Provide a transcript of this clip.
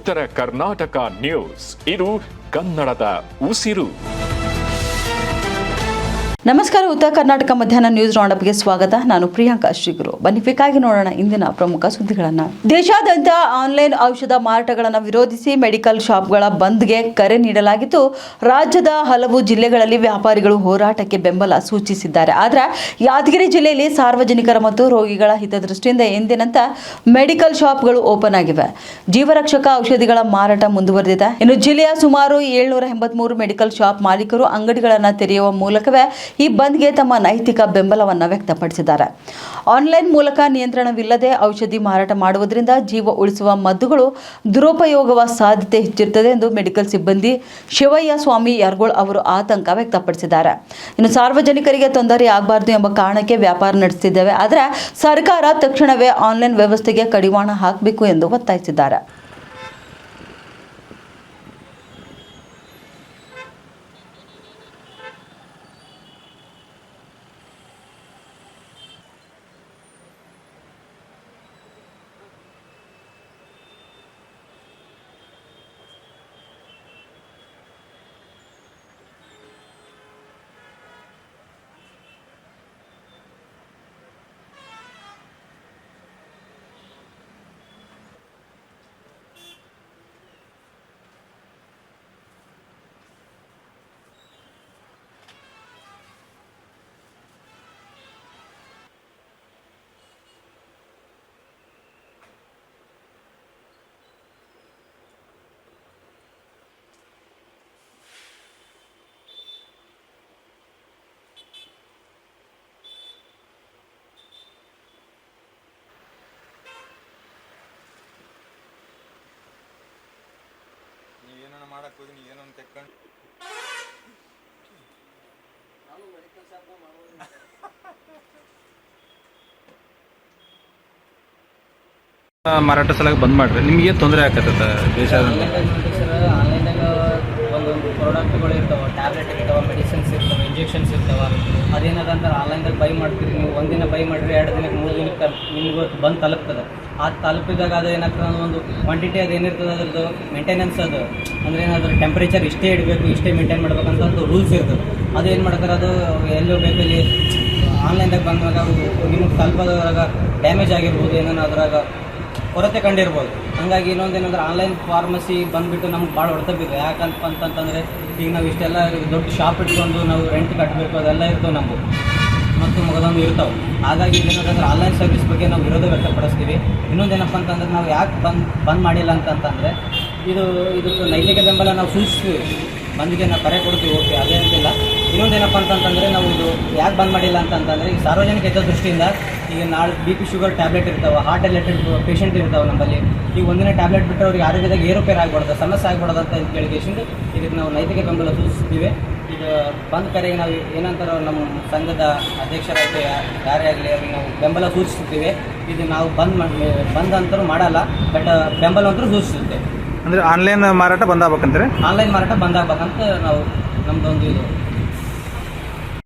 ಉತ್ತರ ಕರ್ನಾಟಕ ನ್ಯೂಸ್. ಇದು ಕನ್ನಡದ ಉಸಿರು. ನಮಸ್ಕಾರ. ಉತ್ತರ ಕರ್ನಾಟಕ ಮಧ್ಯಾಹ್ನ ನ್ಯೂಸ್ ರೌಂಡಪ್ಗೆ ಸ್ವಾಗತ. ನಾನು ಪ್ರಿಯಾಂಕಾ ಶ್ರೀಗುರು. ಬನ್ನಿಫಿಕ್ಕಾಗಿ ನೋಡೋಣ ಇಂದಿನ ಪ್ರಮುಖ ಸುದ್ದಿಗಳನ್ನು. ದೇಶಾದ್ಯಂತ ಆನ್ಲೈನ್ ಔಷಧ ಮಾರಾಟಗಳನ್ನು ವಿರೋಧಿಸಿ ಮೆಡಿಕಲ್ ಶಾಪ್ಗಳ ಬಂದ್ಗೆ ಕರೆ ನೀಡಲಾಗಿದ್ದು, ರಾಜ್ಯದ ಹಲವು ಜಿಲ್ಲೆಗಳಲ್ಲಿ ವ್ಯಾಪಾರಿಗಳು ಹೋರಾಟಕ್ಕೆ ಬೆಂಬಲ ಸೂಚಿಸಿದ್ದಾರೆ. ಆದರೆ ಯಾದಗಿರಿ ಜಿಲ್ಲೆಯಲ್ಲಿ ಸಾರ್ವಜನಿಕರ ಮತ್ತು ರೋಗಿಗಳ ಹಿತದೃಷ್ಟಿಯಿಂದ ಎಂದಿನಂತೆ ಮೆಡಿಕಲ್ ಶಾಪ್ಗಳು ಓಪನ್ ಆಗಿವೆ. ಜೀವರಕ್ಷಕ ಔಷಧಿಗಳ ಮಾರಾಟ ಮುಂದುವರೆದಿದೆ. ಇನ್ನು ಜಿಲ್ಲೆಯ ಸುಮಾರು 783 ಮೆಡಿಕಲ್ ಶಾಪ್ ಮಾಲೀಕರು ಅಂಗಡಿಗಳನ್ನು ತೆರೆಯುವ ಮೂಲಕವೇ ಈ ಬಂದ್ಗೆ ತಮ್ಮ ನೈತಿಕ ಬೆಂಬಲವನ್ನು ವ್ಯಕ್ತಪಡಿಸಿದ್ದಾರೆ. ಆನ್ಲೈನ್ ಮೂಲಕ ನಿಯಂತ್ರಣವಿಲ್ಲದೆ ಔಷಧಿ ಮಾರಾಟ ಮಾಡುವುದರಿಂದ ಜೀವ ಉಳಿಸುವ ಮದ್ದುಗಳು ದುರುಪಯೋಗವ ಸಾಧ್ಯತೆ ಹೆಚ್ಚಿರುತ್ತದೆ ಎಂದು ಮೆಡಿಕಲ್ ಸಿಬ್ಬಂದಿ ಶಿವಯ್ಯ ಸ್ವಾಮಿ ಯರ್ಗೋಳ್ ಅವರು ಆತಂಕ ವ್ಯಕ್ತಪಡಿಸಿದ್ದಾರೆ. ಇನ್ನು ಸಾರ್ವಜನಿಕರಿಗೆ ತೊಂದರೆ ಆಗಬಾರದು ಎಂಬ ಕಾರಣಕ್ಕೆ ವ್ಯಾಪಾರ ನಡೆಸುತ್ತಿದ್ದೇವೆ, ಆದರೆ ಸರ್ಕಾರ ತಕ್ಷಣವೇ ಆನ್ಲೈನ್ ವ್ಯವಸ್ಥೆಗೆ ಕಡಿವಾಣ ಹಾಕಬೇಕು ಎಂದು ಒತ್ತಾಯಿಸಿದ್ದಾರೆ. ಏನೋ ಮಾಡಕ್ಕೆ ಹೋಗಿ ಏನೋ ತೆಕ್ಕೊಂಡು ಮಾರಾಟ ಸಲ ಬಂದ್ ಮಾಡ್ರಿ. ನಿಮ್ಗೆ ತೊಂದರೆ ಆಗತ್ತ ದೇಶ ಆನ್ಲೈನ್ದಾಗ ಒಂದೊಂದು ಪ್ರಾಡಕ್ಟ್ಗಳು ಇರ್ತಾವೆ, ಟ್ಯಾಬ್ಲೆಟ್ ಇರ್ತಾವೆ, ಮೆಡಿಸಿನ್ಸ್ ಇರ್ತಾವೆ, ಇಂಜೆಕ್ಷನ್ಸ್ ಇರ್ತಾವೆ. ಅದೇನದಂದ್ರೆ ಆನ್ಲೈನ್ದಾಗ ಬೈ ಮಾಡ್ತೀರಿ ನೀವು. ಒಂದಿನ ಬೈ ಮಾಡಿರಿ, 2 ದಿನಕ್ಕೆ 3 ದಿನಕ್ಕೆ ನಿಮ್ಗೆ ಬಂದು ತಲುಪ್ತದೆ. ಆ ತಲುಪಿದಾಗ ಅದು ಏನಾಗ್ತದೆ ಅನ್ನೋ ಒಂದು ಕ್ವಾಂಟಿಟಿ ಅದು ಏನಿರ್ತದೆ ಅದ್ರದ್ದು ಮೇಂಟೆನೆನ್ಸ್, ಅದು ಅಂದರೆ ಏನಾದರೂ ಟೆಂಪ್ರೇಚರ್ ಇಷ್ಟೇ ಇಡಬೇಕು, ಇಷ್ಟೇ ಮೇಂಟೈನ್ ಮಾಡ್ಬೇಕಂತ ಒಂದು ರೂಲ್ಸ್ ಇರ್ತದೆ. ಅದು ಏನು ಮಾಡ್ತಾರೆ, ಅದು ಎಲ್ಲೋ ಬೇಕಲ್ಲಿ ಆನ್ಲೈನ್ದಾಗ ಬಂದಾಗ ನಿಮಗೆ ತಲುಪೋದ್ರಾಗ ಡ್ಯಾಮೇಜ್ ಆಗಿರ್ಬೋದು, ಏನೇನು ಅದ್ರಾಗ ಕೊರತೆ ಕಂಡಿರ್ಬೋದು. ಹಾಗಾಗಿ ಇನ್ನೊಂದೇನಂದ್ರೆ ಆನ್ಲೈನ್ ಫಾರ್ಮಸಿ ಬಂದುಬಿಟ್ಟು ನಮ್ಗೆ ಭಾಳ ಹೊಡೆತ ಬಿದ್ದು. ಯಾಕಂತ ಅಂತಂತಂದರೆ ಈಗ ನಾವು ಇಷ್ಟೆಲ್ಲ ದೊಡ್ಡ ಶಾಪ್ ಇಟ್ಕೊಂಡು ನಾವು ರೆಂಟ್ ಕಟ್ಟಬೇಕು, ಅದೆಲ್ಲ ಇರ್ತವೆ ನಮಗೂ ಮತ್ತು ಮಗದೊಂದು ಇರ್ತಾವೆ. ಹಾಗಾಗಿ ಏನಂತಂದ್ರೆ ಆನ್ಲೈನ್ ಸರ್ವಿಸ್ ಬಗ್ಗೆ ನಾವು ವಿರೋಧ ವ್ಯಕ್ತಪಡಿಸ್ತೀವಿ. ಇನ್ನೊಂದೇನಪ್ಪ ಅಂತಂದ್ರೆ ನಾವು ಯಾಕೆ ಬಂದ್ ಮಾಡಿಲ್ಲ ಅಂತಂತಂದರೆ ಇದಕ್ಕೆ ನೈತಿಕ ಬೆಂಬಲ ನಾವು ಸೂಚಿಸ್ತೀವಿ, ಬಂದಿಗೆ ನಾವು ಕರೆ ಕೊಡ್ತೀವಿ, ಓಕೆ, ಅದೇನಿಲ್ಲ. ಇನ್ನೊಂದೇನಪ್ಪ ಅಂತಂತಂದರೆ ನಾವು ಇದು ಯಾಕೆ ಬಂದ್ ಮಾಡಿಲ್ಲ ಅಂತಂತಂದರೆ ಈಗ ಸಾರ್ವಜನಿಕ ಹಿತದೃಷ್ಟಿಯಿಂದ ಈಗ ನಾಳೆ BP ಶುಗರ್ ಟ್ಯಾಬ್ಲೆಟ್ ಇರ್ತಾವೆ, ಹಾರ್ಟ್ ರಿಲೇಟೆಡ್ ಪೇಷಂಟ್ ಇರ್ತಾವೆ ನಮ್ಮಲ್ಲಿ. ಈಗ ಒಂದಿನ ಟ್ಯಾಬ್ಲೆಟ್ ಬಿಟ್ಟರೆ ಅವ್ರಿಗೆ ಆರೋಗ್ಯದಾಗ ಏರುಪೇರು ಆಗ್ಬಾರ್ದು, ಸಮಸ್ಯೆ ಆಗ್ಬಾರ್ದು ಅಂತ ಕೇಳಿಗೆಸಿಂದ ಇದಕ್ಕೆ ನಾವು ನೈತಿಕ ಬೆಂಬಲ ಸೂಚಿಸ್ತೀವಿ. ಈಗ ಬಂದ್ ಕರೆಗೆ ನಾವು ಏನಂತಾರೋ ನಮ್ಮ ಸಂಘದ ಅಧ್ಯಕ್ಷರಾಗಲಿ ಯಾರೇ ಆಗಲಿ ಅವ್ರಿಗೆ ನಾವು ಬೆಂಬಲ ಸೂಚಿಸ್ತೀವಿ. ಇದು ನಾವು ಬಂದ್ ಅಂತರೂ ಮಾಡಲ್ಲ, ಬಟ್ ಬೆಂಬಲ ಅಂತೂ ಸೂಚಿಸುತ್ತೆ. ಅಂದರೆ ಆನ್ಲೈನ್ ಮಾರಾಟ ಬಂದಾಗಬೇಕಂದ್ರೆ ಆನ್ಲೈನ್ ಮಾರಾಟ ಬಂದಾಗಬೇಕಂತ ನಾವು ನಮ್ಮದೊಂದು ಇದು